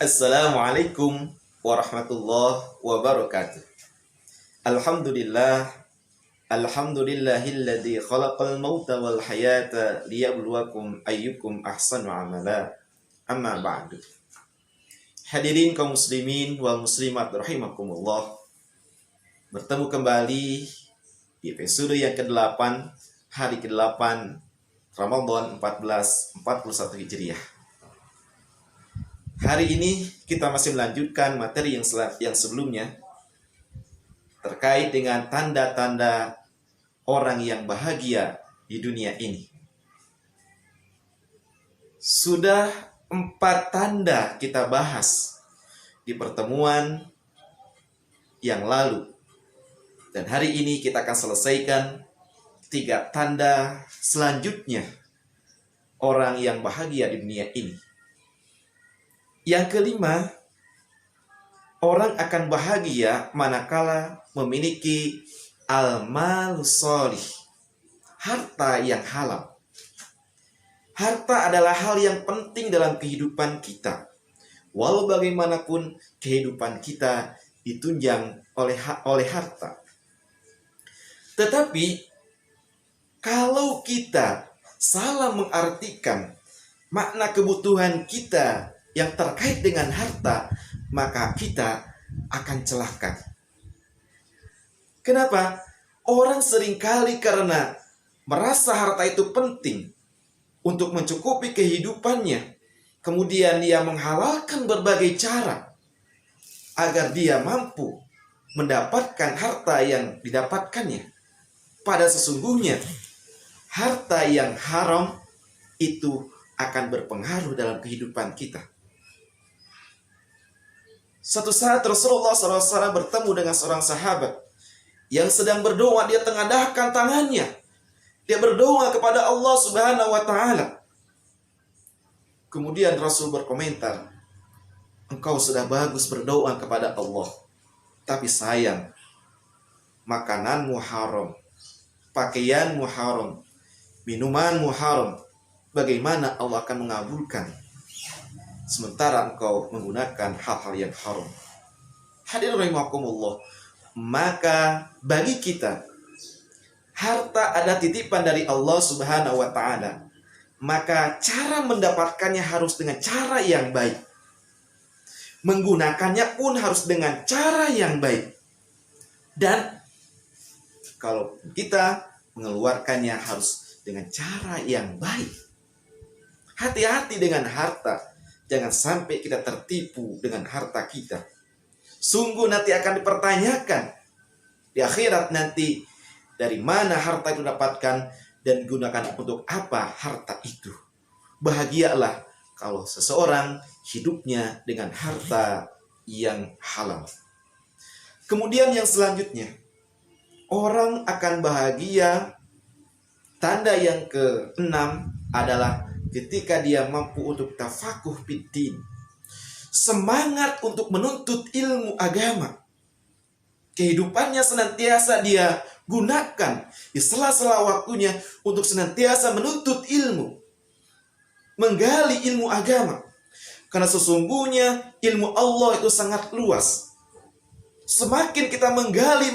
Assalamualaikum warahmatullahi wabarakatuh. Alhamdulillah, alhamdulillahilladzi khalaqal mauta wal hayata liyabluwakum ayyukum ahsanu amala. Amma ba'du. Hadirin kaum muslimin wal muslimat rahimakumullah. Bertemu kembali di episode yang ke-8, hari ke-8 Ramadan 1441 Hijriah. Hari ini kita masih melanjutkan materi yang sebelumnya terkait dengan tanda-tanda orang yang bahagia di dunia ini. Sudah 4 tanda kita bahas di pertemuan yang lalu. Dan hari ini kita akan selesaikan 3 tanda selanjutnya orang yang bahagia di dunia ini. Yang kelima, orang akan bahagia manakala memiliki al-malus sholih, harta yang halal. Harta adalah hal yang penting dalam kehidupan kita. Walau bagaimanapun kehidupan kita ditunjang oleh harta. Tetapi kalau kita salah mengartikan makna kebutuhan kita yang terkait dengan harta, maka kita akan celaka. Kenapa? Orang seringkali karena merasa harta itu penting untuk mencukupi kehidupannya, kemudian dia menghalalkan berbagai cara agar dia mampu mendapatkan harta yang didapatkannya. Pada sesungguhnya, harta yang haram itu akan berpengaruh dalam kehidupan kita. Suatu saat Rasulullah SAW bertemu dengan seorang sahabat yang sedang berdoa. Dia tengadahkan tangannya. Dia berdoa kepada Allah Subhanahu wa Ta'ala. Kemudian Rasul berkomentar, engkau sudah bagus berdoa kepada Allah, tapi sayang, makananmu haram, pakaianmu haram, minumanmu haram. Bagaimana Allah akan mengabulkan sementara engkau menggunakan hal-hal yang haram? Hadirin rahimakumullah, maka bagi kita harta ada titipan dari Allah Subhanahu wa Ta'ala. Maka cara mendapatkannya harus dengan cara yang baik. Menggunakannya pun harus dengan cara yang baik. Dan kalau kita mengeluarkannya harus dengan cara yang baik. Hati-hati dengan harta. Jangan sampai kita tertipu dengan harta kita. Sungguh nanti akan dipertanyakan di akhirat nanti, dari mana harta itu dapatkan dan digunakan untuk apa harta itu. Bahagialah kalau seseorang hidupnya dengan harta yang halal. Kemudian yang selanjutnya, orang akan bahagia. Tanda yang ke-6 adalah ketika dia mampu untuk tafakuh fiddin, semangat untuk menuntut ilmu agama. Kehidupannya senantiasa dia gunakan di sela-sela waktunya untuk senantiasa menuntut ilmu, menggali ilmu agama. Karena sesungguhnya ilmu Allah itu sangat luas. Semakin kita menggali,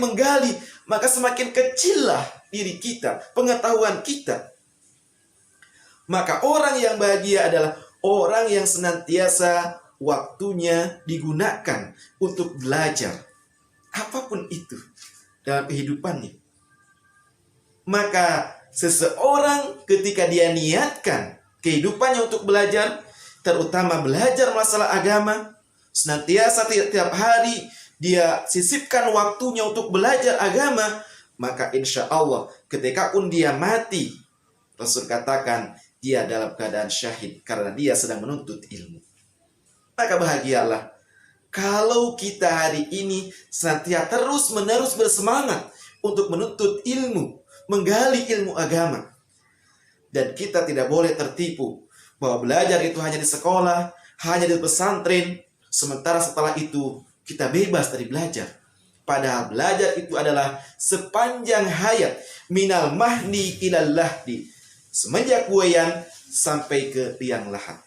maka semakin kecillah diri kita, pengetahuan kita. Maka orang yang bahagia adalah orang yang senantiasa waktunya digunakan untuk belajar. Apapun itu dalam kehidupannya. Maka seseorang ketika dia niatkan kehidupannya untuk belajar, terutama belajar masalah agama, senantiasa tiap hari dia sisipkan waktunya untuk belajar agama, maka insya Allah ketika pun dia mati, Rasul katakan dia dalam keadaan syahid karena dia sedang menuntut ilmu. Maka bahagialah kalau kita hari ini senantiasa terus-menerus bersemangat untuk menuntut ilmu, menggali ilmu agama. Dan kita tidak boleh tertipu bahwa belajar itu hanya di sekolah, hanya di pesantren, sementara setelah itu kita bebas dari belajar. Padahal belajar itu adalah sepanjang hayat, minal mahdi ilal lahdi, semenjak buayan sampai ke liang lahat.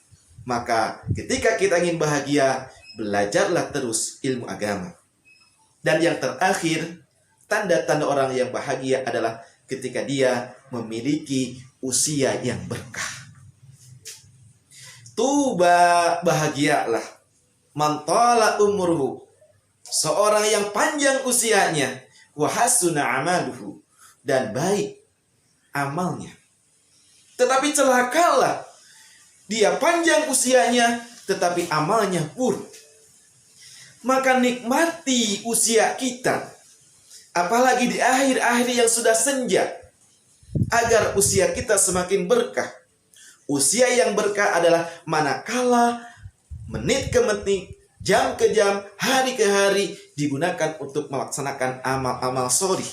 Maka ketika kita ingin bahagia, belajarlah terus ilmu agama. Dan yang terakhir, tanda-tanda orang yang bahagia adalah ketika dia memiliki usia yang berkah. Tuba, bahagialah man tala umruhu, seorang yang panjang usianya, wa hasuna amaluhu, dan baik amalnya. Tetapi celakalah dia panjang usianya tetapi amalnya buruk. Maka nikmati usia kita, apalagi di akhir-akhir yang sudah senja, agar usia kita semakin berkah. Usia yang berkah adalah manakala menit ke menit, jam ke jam, hari ke hari digunakan untuk melaksanakan amal-amal sholih.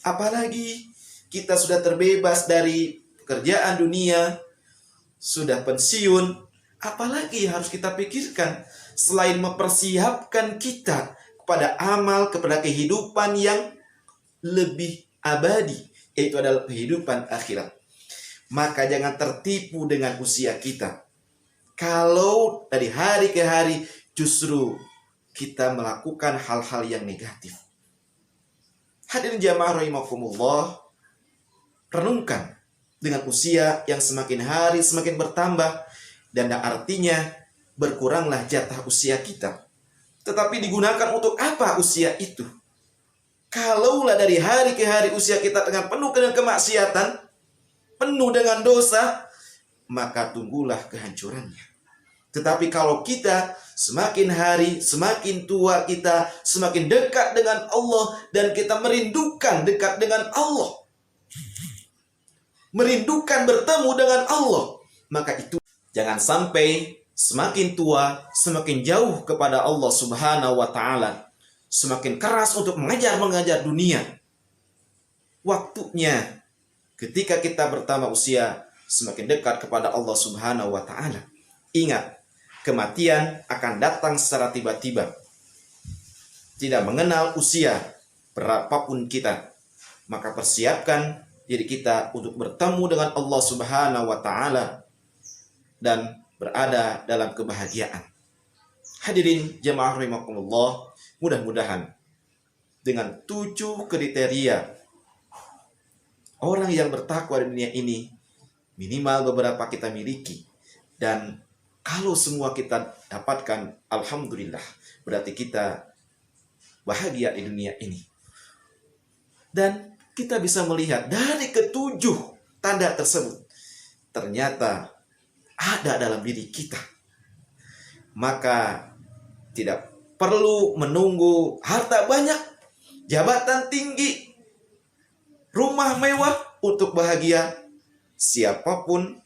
Apalagi kita sudah terbebas dari pekerjaan dunia, sudah pensiun, apalagi harus kita pikirkan selain mempersiapkan kita kepada amal, kepada kehidupan yang lebih abadi, yaitu adalah kehidupan akhirat. Maka jangan tertipu dengan usia kita. Kalau dari hari ke hari justru kita melakukan hal-hal yang negatif. Hadirin jamaah rahimakumullah, renungkan dengan usia yang semakin hari semakin bertambah, dan artinya berkuranglah jatah usia kita. Tetapi digunakan untuk apa usia itu? Kalaulah dari hari ke hari usia kita dengan penuh dengan kemaksiatan, penuh dengan dosa, maka tunggulah kehancurannya. Tetapi kalau kita semakin hari, semakin tua kita, semakin dekat dengan Allah, dan kita merindukan dekat dengan Allah, merindukan bertemu dengan Allah, maka itu jangan sampai semakin tua, semakin jauh kepada Allah Subhanahu wa Ta'ala, semakin keras untuk mengajar dunia. Waktunya ketika kita bertambah usia, semakin dekat kepada Allah Subhanahu wa Ta'ala. Ingat, kematian akan datang secara tiba-tiba. Tidak mengenal usia berapapun kita. Maka persiapkan diri kita untuk bertemu dengan Allah Subhanahu wa Ta'ala dan berada dalam kebahagiaan. Hadirin jemaah rahimakumullah, mudah-mudahan dengan 7 kriteria orang yang bertakwa di dunia ini, minimal beberapa kita miliki. Dan kalau semua kita dapatkan, alhamdulillah, berarti kita bahagia di dunia ini. Dan kita bisa melihat dari ke-7 tanda tersebut, ternyata ada dalam diri kita. Maka tidak perlu menunggu harta banyak, jabatan tinggi, rumah mewah untuk bahagia. Siapapun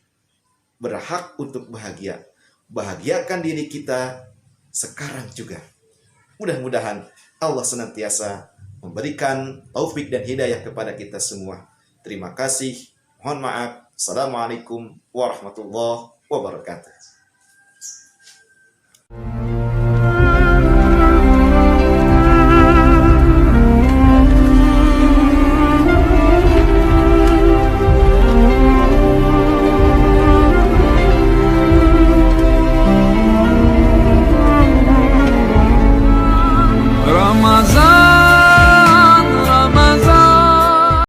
berhak untuk bahagia. Bahagiakan diri kita sekarang juga. Mudah-mudahan Allah senantiasa memberikan taufik dan hidayah kepada kita semua. Terima kasih. Mohon maaf. Assalamualaikum warahmatullahi wabarakatuh.